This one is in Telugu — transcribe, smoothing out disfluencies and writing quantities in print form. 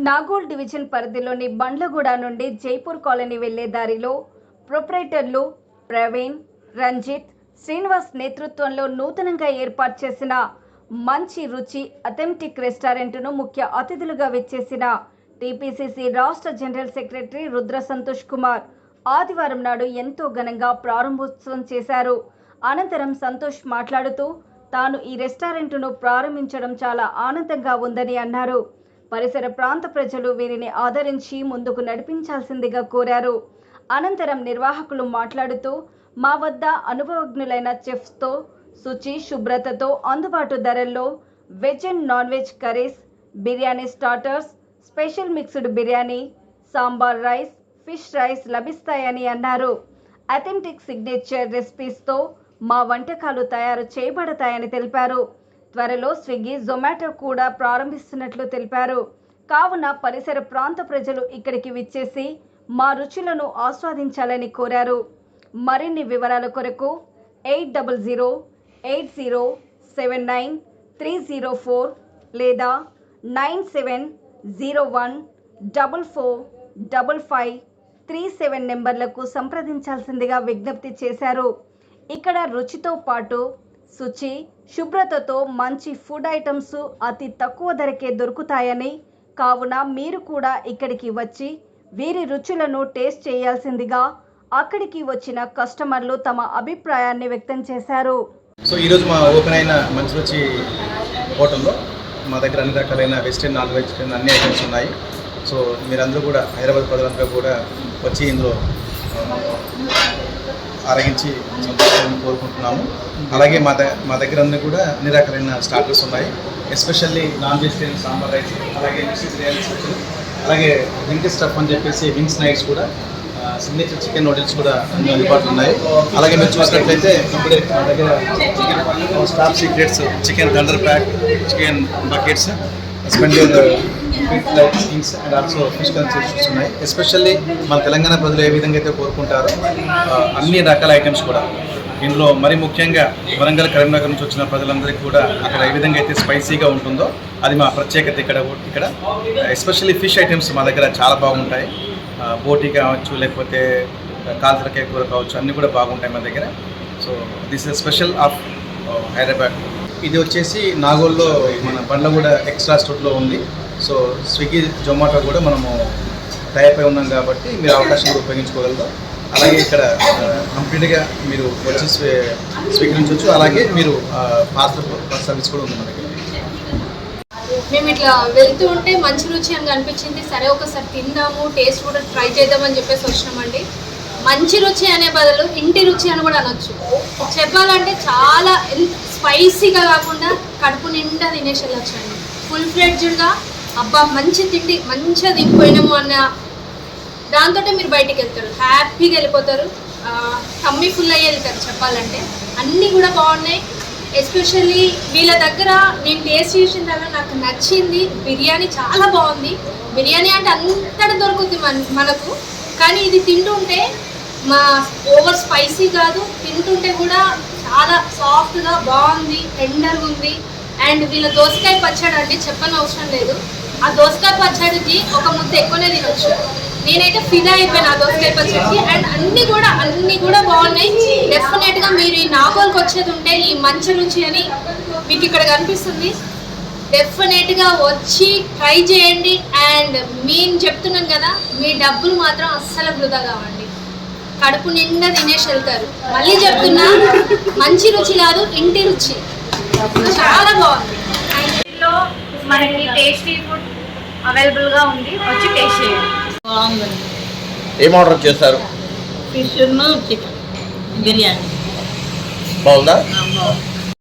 నాగోల్ డివిజన్ పరిధిలోని బండ్లగూడ నుండి జైపూర్ కాలనీ వెళ్లే దారిలో ప్రొప్రైటర్లు ప్రవీణ్, రంజిత్, శ్రీనివాస్ నేతృత్వంలో నూతనంగా ఏర్పాటు చేసిన మంచి రుచి అథెంటిక్ రెస్టారెంట్ను ముఖ్య అతిథులుగా విచ్చేసిన టీపీసీసీ రాష్ట్ర జనరల్ సెక్రటరీ రుద్ర సంతోష్ కుమార్ ఆదివారం నాడు ఎంతో ఘనంగా ప్రారంభోత్సవం చేశారు. అనంతరం సంతోష్ మాట్లాడుతూ తాను ఈ రెస్టారెంట్ను ప్రారంభించడం చాలా ఆనందంగా ఉందని అన్నారు. పరిసర ప్రాంత ప్రజలు వీరిని ఆదరించి ముందుకు నడిపించాల్సిందిగా కోరారు. అనంతరం నిర్వాహకులు మాట్లాడుతూ మా వద్ద అనుభవజ్ఞులైన చెఫ్స్తో శుచి, శుభ్రతతో అందుబాటు ధరల్లో veg and non veg curries, biryani starters, special mixed biryani, sambar rice, fish rice లభిస్తాయని అన్నారు. అథెంటిక్ సిగ్నేచర్ రెసిపీస్తో మా వంటకాలు తయారు చేయబడతాయని తెలిపారు. త్వరలో స్విగ్గీ, జొమాటో కూడా ప్రారంభిస్తున్నట్లు తెలిపారు. కావున పరిసర ప్రాంత ప్రజలు ఇక్కడికి విచ్చేసి మా రుచులను ఆస్వాదించాలని కోరారు. మరిన్ని వివరాల కొరకు 8008079304 లేదా 9701445537 నెంబర్లకు సంప్రదించాల్సిందిగా విజ్ఞప్తి చేశారు. ఇక్కడ రుచితో పాటు శుచి, శుభ్రతతో మంచి ఫుడ్ ఐటమ్స్ అతి తక్కువ ధరకే దొరుకుతాయని, కావున మీరు కూడా ఇక్కడికి వచ్చి వీరి రుచులను టేస్ట్ చేయాల్సిందిగా అక్కడికి వచ్చిన కస్టమర్లు తమ అభిప్రాయాన్ని వ్యక్తం చేశారు. సో ఈరోజు మా ఓపెన్ అయిన మంచి రుచి హోటల్లో మా దగ్గర అన్ని రకాలైన వెజిటేరియన్, నాన్ వెజిటేరియన్ అన్ని ఐటమ్స్ ఉన్నాయి. సో మీరందరూ కూడా హైదరాబాద్ ప్రజలందరూ కూడా వచ్చి ఇందులో ఆరగించి సంతోషాన్ని కోరుకుంటున్నాము. అలాగే మా దగ్గర అన్నీ కూడా అన్ని రకాలైన స్టార్టర్స్ ఉన్నాయి. Especially non vegetarian sambar rice, అలాగే మిక్స్డ్ బిర్యానీ స్పెషల్, అలాగే వింగ్ స్టఫ్ అని చెప్పేసి వింగ్స్ నైట్స్ కూడా, సిగ్నేచర్ చికెన్ నూడిల్స్ కూడా అన్ని అందుబాటులో ఉన్నాయి. అలాగే మీరు చూసినట్లయితే ఇప్పుడే మా దగ్గర star secrets chicken thunder pack, chicken buckets, spended things and also fish conceptions ఉన్నాయి. ఎస్పెషల్లీ మన తెలంగాణ ప్రజలు ఏ విధంగా అయితే కోరుకుంటారో అన్ని రకాల ఐటమ్స్ కూడా ఇందులో, మరి ముఖ్యంగా వరంగల్, కరీంనగర్ నుంచి వచ్చిన ప్రజలందరికీ కూడా అక్కడ ఏ విధంగా అయితే స్పైసీగా ఉంటుందో అది మా ప్రత్యేకత. ఇక్కడ ఎస్పెషల్లీ ఫిష్ ఐటమ్స్ మా దగ్గర చాలా బాగుంటాయి. బోటీ కావచ్చు, లేకపోతే కాల్తరకాయ కూర కావచ్చు, అన్నీ కూడా బాగుంటాయి మా దగ్గర. So this is special of Hyderabad. ఇది వచ్చేసి నాగోల్లో మన బండ్లగూడ ఎక్స్ట్రా స్టోర్లో ఉంది. సో స్విగ్గీ, జొమాటో కూడా మనము టైప్ అయి ఉన్నాం కాబట్టి మీరు అవకాశం కూడా ఉపయోగించుకోగలరు. అలాగే ఇక్కడ కంప్లీట్గా మీరు వచ్చి స్వీకరించవచ్చు. అలాగే మీరు పార్సల్ సర్వీస్ కూడా ఉంది మన దగ్గర. మేము ఇట్లా వెళ్తూ ఉంటే మంచి రుచి అని అనిపించింది. సరే ఒకసారి తిందాము, టేస్ట్ కూడా ట్రై చేద్దామని చెప్పేసి వచ్చినామండి. మంచి రుచి అనే బదులు ఇంటి రుచి అని కూడా అనొచ్చు. చెప్పాలంటే చాలా స్పైసీగా కాకుండా కడుపు నిండా తినేసి వెళ్ళొచ్చండి. ఫుల్ ఫ్లెడ్జ్డ్గా అబ్బా మంచి తిండి, మంచిగా తినిపోయినాము అన్న దాంతో మీరు బయటికి వెళ్తారు, హ్యాపీగా వెళ్ళిపోతారు, కమ్మి ఫుల్ అయ్యి వెళ్తారు. చెప్పాలంటే అన్నీ కూడా బాగున్నాయి. ఎస్పెషల్లీ వీళ్ళ దగ్గర నేను టేస్ట్ చేసిన తర్వాత నాకు నచ్చింది బిర్యానీ. చాలా బాగుంది. బిర్యానీ అంటే అంతటా దొరుకుతుంది మనకు, కానీ ఇది తింటుంటే మా ఓవర్ స్పైసీ కాదు, తింటుంటే కూడా చాలా సాఫ్ట్గా బాగుంది, టెండర్గా ఉంది. అండ్ వీళ్ళ దోసకాయ పచ్చడి అండి చెప్పని అవసరం లేదు. ఆ దోసకాయ పచ్చడికి ఒక ముద్ద ఎక్కువనే తినొచ్చు. నేనైతే ఫిదా అయిపోయాను ఆ దోసకాయ పచ్చడికి. అండ్ అన్నీ కూడా బాగున్నాయి. డెఫినెట్గా మీరు ఈ నాగోల్కి వచ్చేది ఉంటే ఈ మంచి రుచి అని మీకు ఇక్కడ కనిపిస్తుంది. డెఫినెట్గా వచ్చి ట్రై చేయండి. అండ్ నేను చెప్తున్నాను కదా, మీ డబ్బులు మాత్రం అస్సలు వృధా కావండి. కడుపు నిండా తినేసి వెళ్తారు. మళ్ళీ చెప్తున్నా, మంచి రుచి కాదు, ఇంటి రుచి. చాలా బాగుంది. ఇంట్లో మనకి టేస్టీ ఫుడ్ అవైలబుల్గా ఉంది, వచ్చి టేస్ట్ చేయండి. బాగుందండి. ఏం ఆర్డర్ చేశారు? Fish, chicken, biryani. బాగుందా?